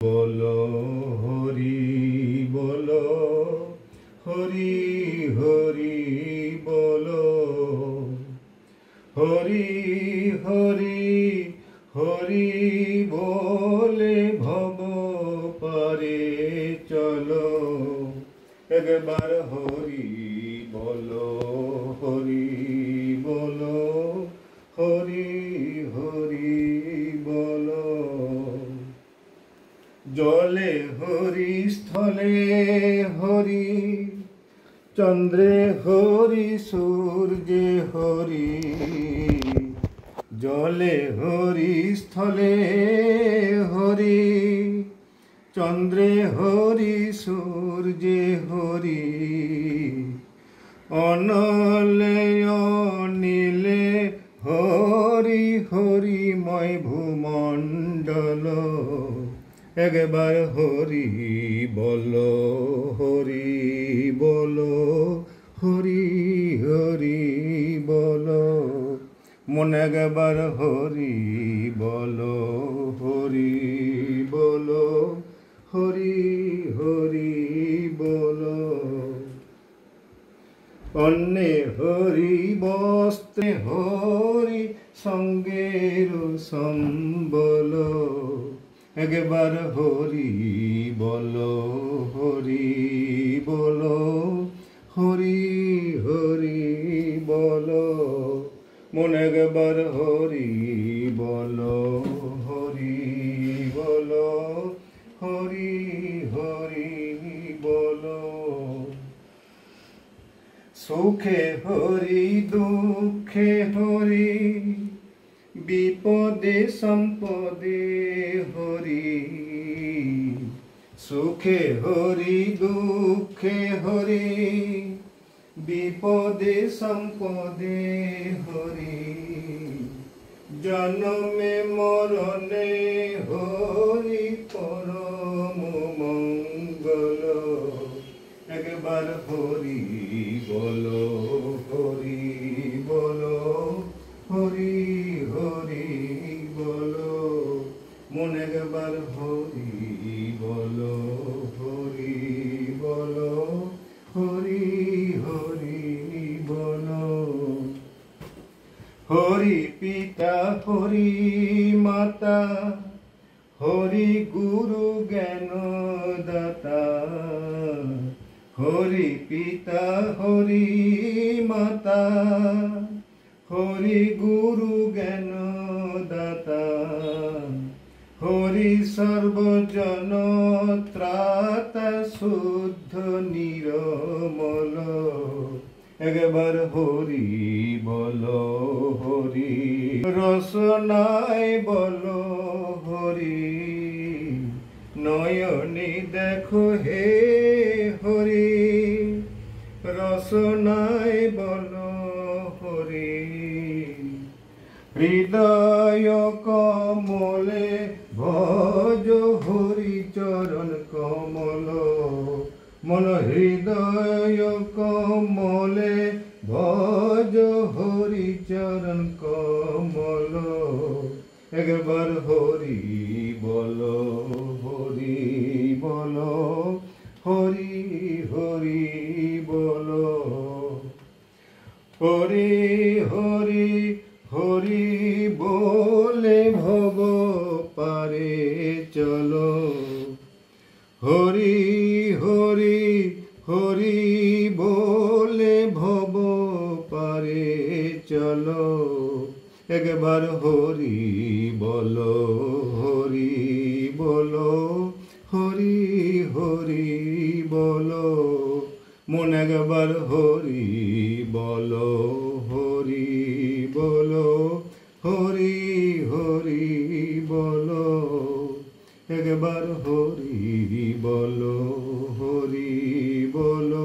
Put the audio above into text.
বলো হরি বলো হরি হরি বলো হরি হরি হরি বলে ভব পারে চলো একবার হরি বলো হরি বলো হরি হরি বলো জলে হরি স্থলে হরি চন্দ্রে হরি সূর্যে হরি জলে হরি স্থলে হরি চন্দ্রে হরি সূর্যে হরি অনলে অনিলে হরি হরিময় ভূমণ্ডল একবার হরি বলো হরি বলো হরি হরি বলো মন একবার হরি বলো হরি বলো হরি হরি বলো অন্নে হরি বস্ত্রে হরি সঙ্গের সম্বল একবার হরি বলো হরি বলো হরি হরি বলো মন একবার হরি বলো হরি বলো হরি হরি বলো সুখে হরি দুঃখে হরি বিপদে সম্পদে হরি সুখে হরি দুঃখে হরি বিপদে সম্পদে হরি জন্মে মরণে হরি পরম মঙ্গল একবার হরি বলো হরি বলো হরি হরি বলো মন একবার হরি বলো হরি বলো হরি হরি বলো হরি পিতা হরি মাতা হরি গুরু জ্ঞান দাতা হরি পিতা হরি মাতা হরি গুরু জ্ঞান দাতা হরি সর্বজন ত্রাতা শুদ্ধ নিরমল একবার হরি বলো হরি রসনায় বলো হরি নয়নে দেখো হে হরি রসনায় বলো হরি হৃদয় কমলে ভজ হরি চরণ কমল মন হৃদয় কমলে ভজ হরি চরণ কমল একবার হরি বলো হরি বলো হরি হরি বলো হরি হরি হরি বলে ভব পারে চলো হরি হরি হরি বলে ভব পারে চলো একবার হরি বলো হরি বলো হরি হরি বলো মন একবার হরি বলো হরি বলো হরি হরি বলো একবার হরি বলো হরি বলো